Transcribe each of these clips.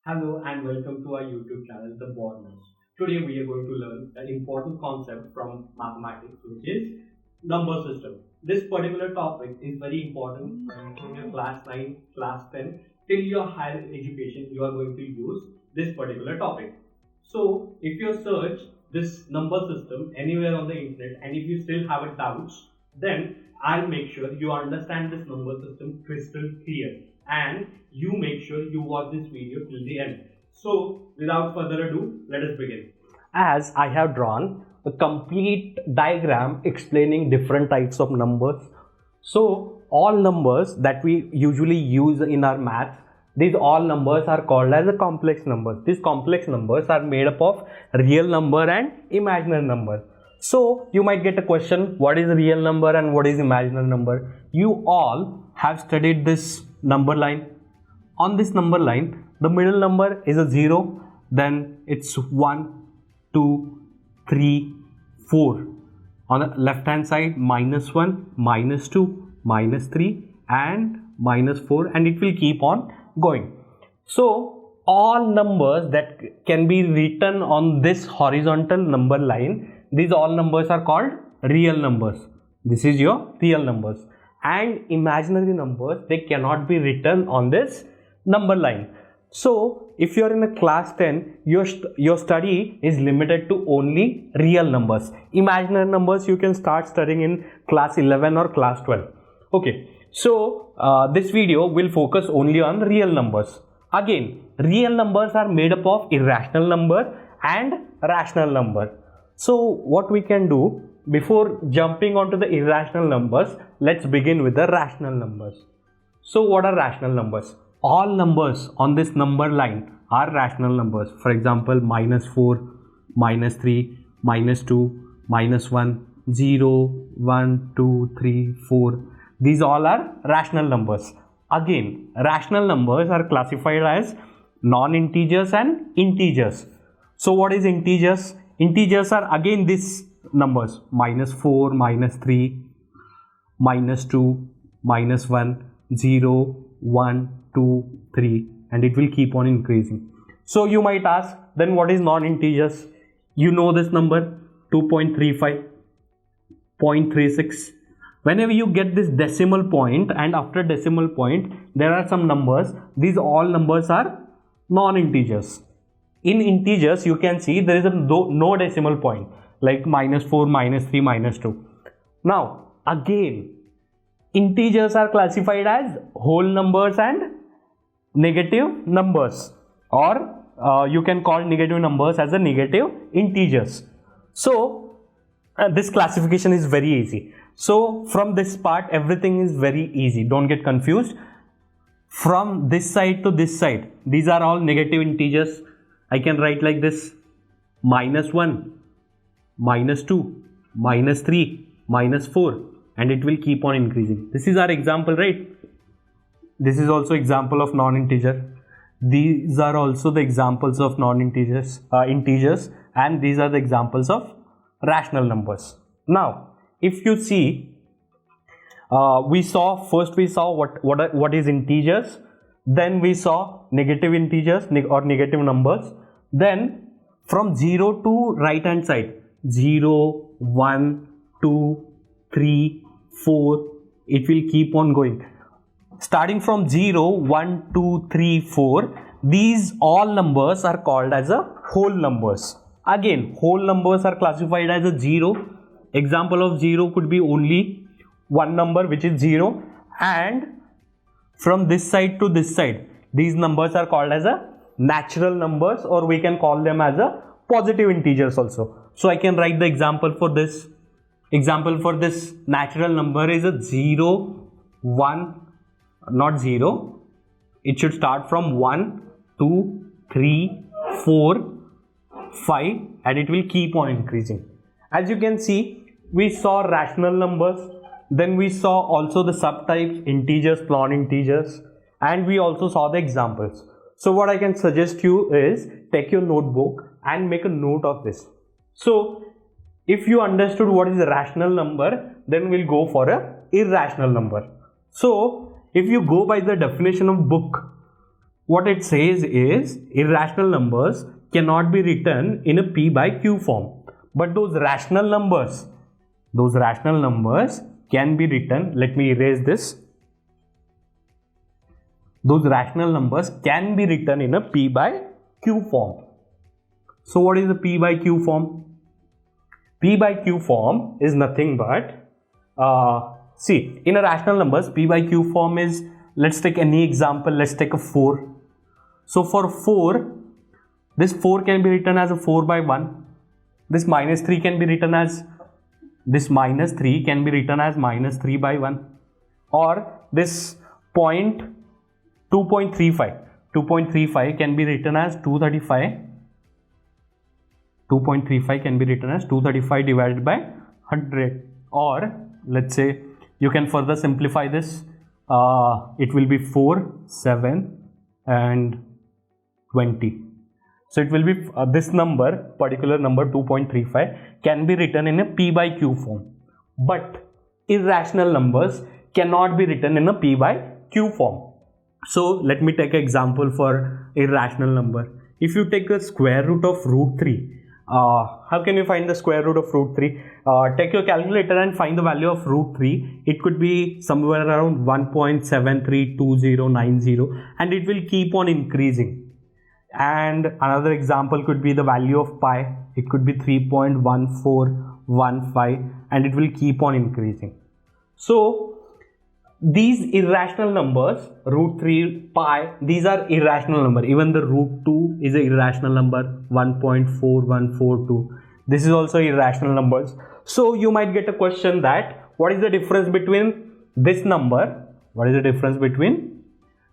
Hello and welcome to our YouTube channel, The Borners. Today we are going to learn an important concept from mathematics, which is number system. This particular topic is very important from your class 9, class 10 till your higher education. You are going to use this particular topic. So if you search this number system anywhere on the internet and if you still have a doubts, then I'll make sure you understand this number system crystal clear and you make sure you watch this video till the end. So without further ado, let us begin. As I have drawn a complete diagram explaining different types of numbers. So all numbers that we usually use in our maths, these all numbers are called as a complex numbers. These complex numbers are made up of real number and imaginary number. So you might get a question, what is a real number and what is imaginary number? You all have studied this number line. On this number line, the middle number is a 0, then it's 1, 2, 3, 4. On the left hand side, -1, -2, -3 and -4, and it will keep on going. So all numbers that can be written on this horizontal number line, these all numbers are called real numbers. This is your real numbers. And imaginary numbers, they cannot be written on this number line. So if you are in a class 10, your study is limited to only real numbers. Imaginary numbers you can start studying in class 11 or class 12. Okay, so this video will focus only on real numbers. Again, real numbers are made up of irrational number and rational number. So what we can do, before jumping onto the irrational numbers, let's begin with the rational numbers. So what are rational numbers? All numbers on this number line are rational numbers. For example, -4, -3, -2, -1, 0, 1, 2, 3, 4. These all are rational numbers. Again, rational numbers are classified as non-integers and integers. So what is integers? Integers are again these numbers, -4, -3, -2, -1, 0, 1, 2, 3, and it will keep on increasing. So you might ask, then what is non-integers? You know this number, 2.35, 0.36. Whenever you get this decimal point and after decimal point there are some numbers, these all numbers are non-integers. In integers you can see there is no decimal point, like -4, -3, -2. Now again, integers are classified as whole numbers and negative numbers, or you can call negative numbers as a negative integers. So this classification is very easy. So from this part everything is very easy, don't get confused. From this side to this side, these are all negative integers. I can write like this: -1, -2, -3, -4, and it will keep on increasing. This is our example, right? This is also example of non-integer. These are also the examples of non-integers, integers, and these are the examples of rational numbers. Now if you see, we saw what is integers, then we saw negative integers or negative numbers. Then from 0 to right hand side, 0, 1, 2, 3, 4, it will keep on going. Starting from 0, 1, 2, 3, 4, these all numbers are called as a whole numbers. Again, whole numbers are classified as a 0. Example of 0 could be only one number, which is 0, and from this side to this side, these numbers are called as a natural numbers, or we can call them as a positive integers also. So I can write the example for this. Example for this natural number is a 0, 1, not 0. It should start from 1, 2, 3, 4, 5, and it will keep on increasing. As you can see, we saw rational numbers, then we saw also the subtypes, integers, non-integers, and we also saw the examples. So what I can suggest you is take your notebook and make a note of this. So if you understood what is a rational number, then we'll go for a irrational number. So if you go by the definition of book, what it says is irrational numbers cannot be written in a p by q form, but those rational numbers can be written. Let me erase this. Those rational numbers can be written in a p by q form. So what is the p by q form? P by q form is nothing but see, in a rational numbers, p by q form is, let's take any example. Let's take a 4. So for 4, this 4 can be written as a 4 by 1. This minus 3 can be written as minus 3 by 1. Or this point 2.35 can be written as 235. 2.35 can be written as 235 divided by 100. Or let's say you can further simplify this. It will be 4, 7 and 20. So it will be this number, particular number 2.35 can be written in a p by q form. But irrational numbers cannot be written in a p by q form. So let me take an example for irrational number. If you take the square root of root 3, how can you find the square root of root 3? Take your calculator and find the value of root 3. It could be somewhere around 1.732090 and it will keep on increasing. And another example could be the value of pi. It could be 3.1415 and it will keep on increasing. So these irrational numbers, root 3, pi, these are irrational number. Even the root 2 is an irrational number, 1.4142. This is also irrational numbers. So you might get a question that what is the difference between this number? What is the difference between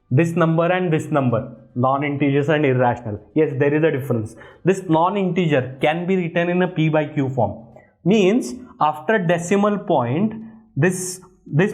this number and this number? Non-integers and irrational. Yes, there is a difference. This non-integer can be written in a p by q form. Means after decimal point, this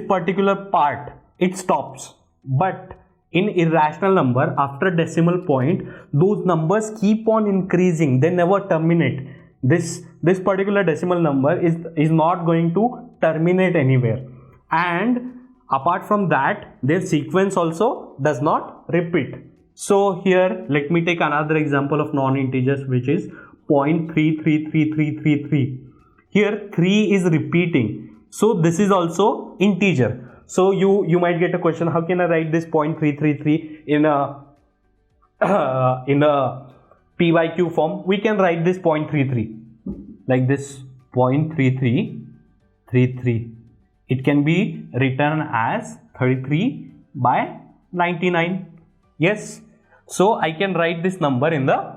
particular part, it stops. But in irrational number, after decimal point, those numbers keep on increasing. They never terminate. This particular decimal number is not going to terminate anywhere. And apart from that, their sequence also does not repeat. So here, let me take another example of non-integers, which is 0.333333. Here 3 is repeating. So this is also integer. So you might get a question, how can I write this 0.333 in a p by q form? We can write this 0.33 like this, 0.3333. It can be written as 33 by 99. Yes, so I can write this number in the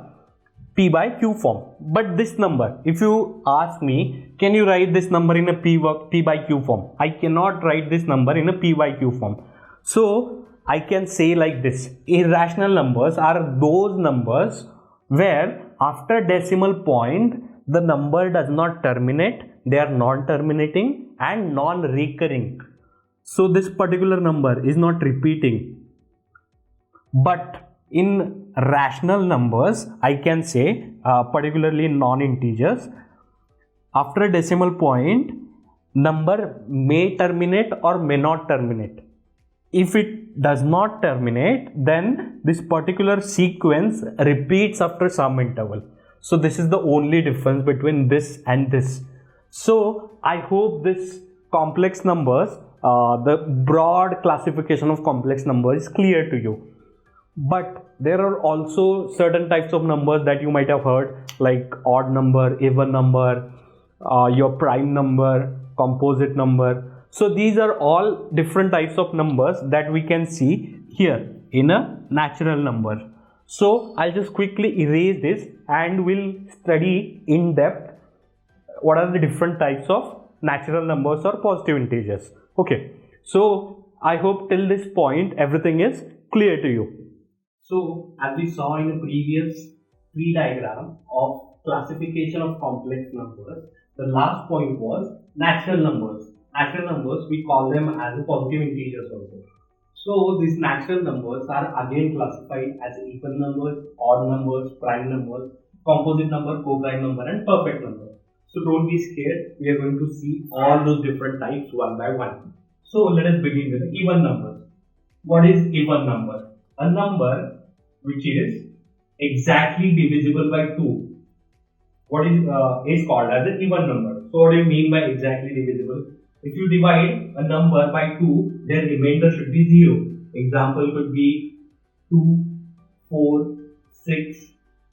p by q form. But this number, if you ask me, can you write this number in a p by q form? I cannot write this number in a p by q form. So I can say like this: irrational numbers are those numbers where after decimal point the number does not terminate, they are non-terminating and non-recurring. So this particular number is not repeating. But in rational numbers, I can say, particularly in non-integers, after a decimal point, number may terminate or may not terminate. If it does not terminate, then this particular sequence repeats after some interval. So this is the only difference between this and this. So I hope this complex numbers, the broad classification of complex numbers is clear to you. But there are also certain types of numbers that you might have heard, like odd number, even number, your prime number, composite number. So these are all different types of numbers that we can see here in a natural number. So I'll just quickly erase this and we'll study in depth what are the different types of natural numbers or positive integers. Okay, so I hope till this point everything is clear to you. So as we saw in the previous tree diagram of classification of complex numbers, the last point was natural numbers. Natural numbers, we call them as positive integers also. So these natural numbers are again classified as even numbers, odd numbers, prime numbers, composite number, co-prime number and perfect number. So don't be scared, we are going to see all those different types one by one. So let us begin with the even numbers. What is even number? A number which is exactly divisible by 2, what is called as an even number. So what do you mean by exactly divisible? If you divide a number by 2, then remainder should be 0. Example could be 2, 4, 6,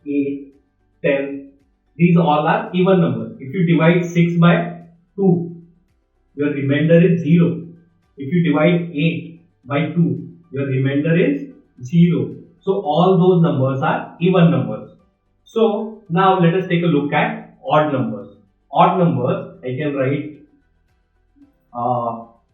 8, 10. These all are even numbers. If you divide 6 by 2, your remainder is 0. If you divide 8 by 2, your remainder is 0. So all those numbers are even numbers. So now let us take a look at odd numbers. Odd numbers, I can write,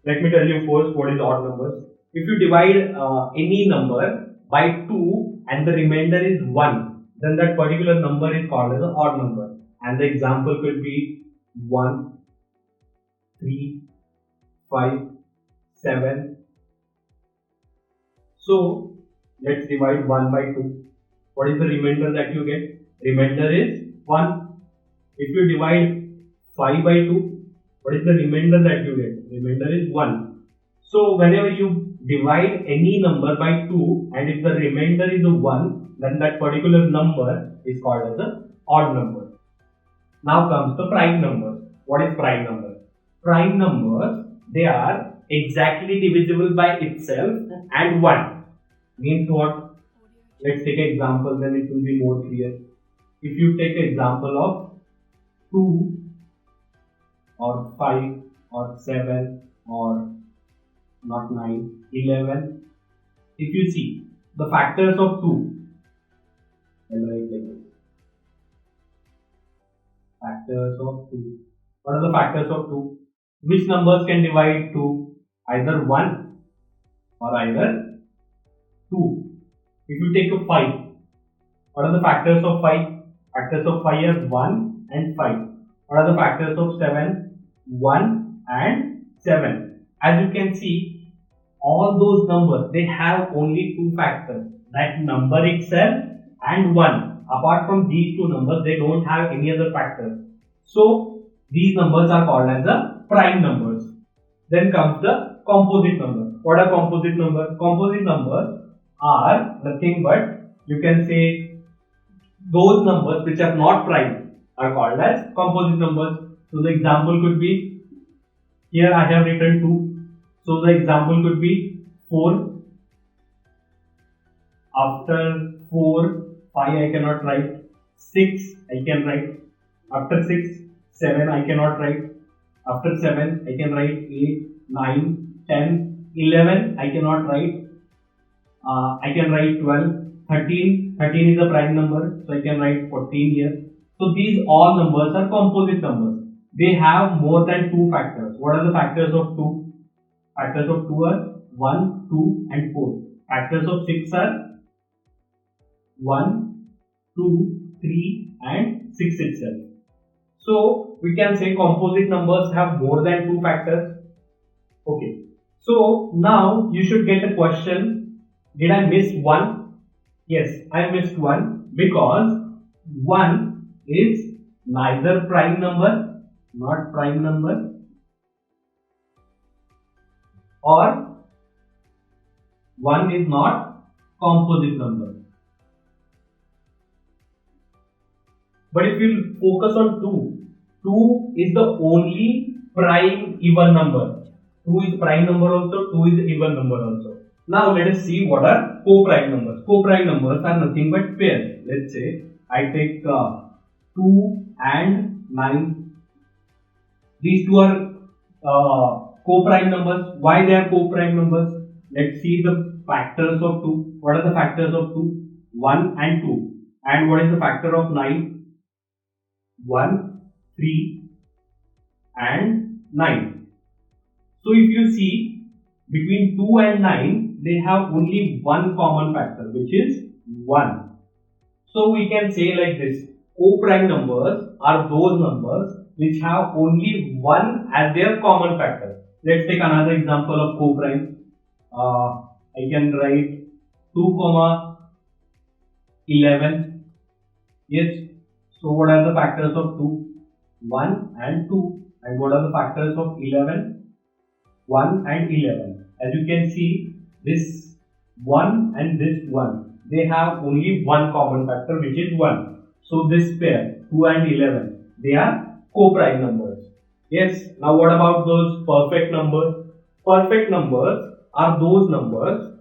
let me tell you first what is odd numbers. If you divide any number by 2 and the remainder is 1, then that particular number is called as an odd number. And the example could be 1, 3, 5, 7. So let's divide 1 by 2. What is the remainder that you get? Remainder is 1. If you divide 5 by 2, what is the remainder that you get? Remainder is 1. So whenever you divide any number by 2 and if the remainder is a 1, then that particular number is called as an odd number. Now comes the prime numbers. What is prime number? Prime numbers, they are exactly divisible by itself and 1. Means what? Let's take an example, then it will be more clear. If you take an example of 2 or 5 or 7 or not 9, 11. If you see the factors of 2, I'll write like this. Factors of 2. What are the factors of 2? Which numbers can divide 2? Either 1 or either 2. If you take a 5, what are the factors of 5? Factors of 5 are 1 and 5. What are the factors of 7? 1 and 7. As you can see, all those numbers, they have only two factors, that number itself and 1. Apart from these two numbers, they don't have any other factors. So these numbers are called as the prime numbers. Then comes the composite number. What are composite numbers? Composite numbers are nothing but, you can say, those numbers which are not prime are called as composite numbers. So the example could be, here I have written 2. So the example could be 4. After 4, 5 I cannot write. 6 I can write. After 6, 7 I cannot write. After 7 I can write 8, 9, 10, 11 I cannot write. I can write 12, 13. 13 is a prime number, so I can write 14 here. So these all numbers are composite numbers. They have more than two factors. What are the factors of 2? Factors of 2 are 1, 2 and 4. Factors of 6 are 1, 2, 3 and 6 itself. So we can say composite numbers have more than two factors. Okay. So now you should get a question. Did I miss 1? Yes, I missed 1 because 1 is neither prime number, not prime number, or 1 is not composite number. But if you focus on 2, 2 is the only prime even number. 2 is prime number also, 2 is even number also. Now let us see what are co-prime numbers. Co-prime numbers are nothing but pairs. Let's say I take 2 and 9. These two are co-prime numbers. Why they are co-prime numbers? Let's see the factors of 2. What are the factors of 2? 1 and 2. And what is the factor of 9? 1, 3 and 9. So if you see, between 2 and 9, they have only one common factor, which is 1. So we can say like this: co-prime numbers are those numbers which have only 1 as their common factor. Let's take another example of co-prime. I can write 2, 11. Yes. So what are the factors of 2? 1 and 2. And what are the factors of 11? 1 and 11. As you can see, this 1 and this 1, they have only one common factor, which is 1. So this pair, 2 and 11, they are co-prime numbers. Yes, now what about those perfect numbers? Perfect numbers are those numbers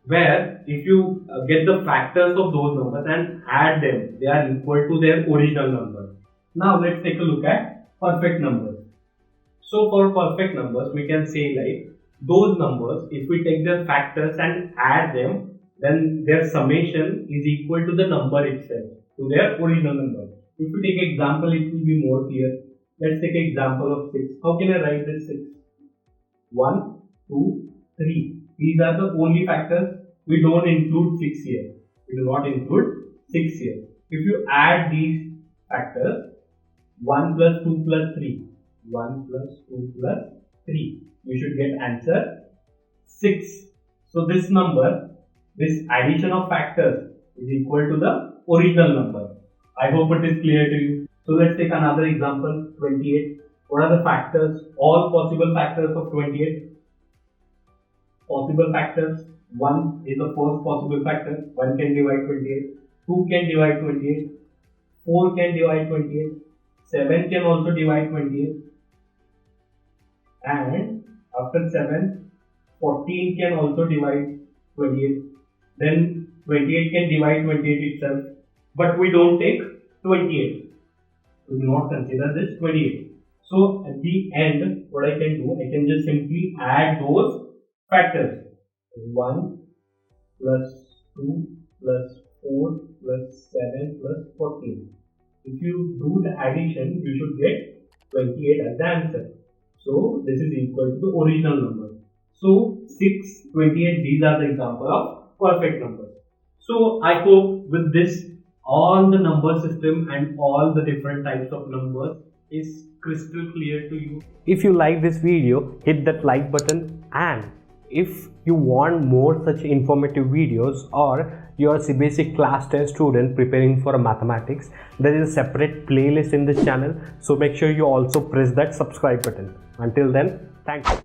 where if you get the factors of those numbers and add them, they are equal to their original number. Now let's take a look at perfect numbers. So for perfect numbers, we can say like those numbers, if we take their factors and add them, then their summation is equal to the number itself, to their original number. If we take example, it will be more clear. Let's take example of 6. How can I write this 6? 1, 2, 3. These are the only factors. We don't include 6 here. We do not include 6 here. If you add these factors, 1 plus 2 plus 3. 1 plus 2 plus 3. You should get answer 6. So this number, this addition of factors is equal to the original number. I hope it is clear to you. So let's take another example, 28. What are the factors? All possible factors of 28. Possible factors. 1 is the first possible factor. 1 can divide 28. 2 can divide 28. 4 can divide 28. 7 can also divide 28. And after 7, 14 can also divide 28. Then 28 can divide 28 itself. But we don't take 28. We do not consider this 28. So at the end, what I can do, I can just simply add those factors. 1 plus 2 plus 4 plus 7 plus 14. If you do the addition, you should get 28 as the answer. So this is equal to the original number. So 6, 28, these are the example of perfect numbers. So I hope with this, all the number system and all the different types of numbers is crystal clear to you. If you like this video, hit that like button, and if you want more such informative videos, or you are a CBSE class 10 student preparing for mathematics, there is a separate playlist in this channel, so make sure you also press that subscribe button. Until then, thank you.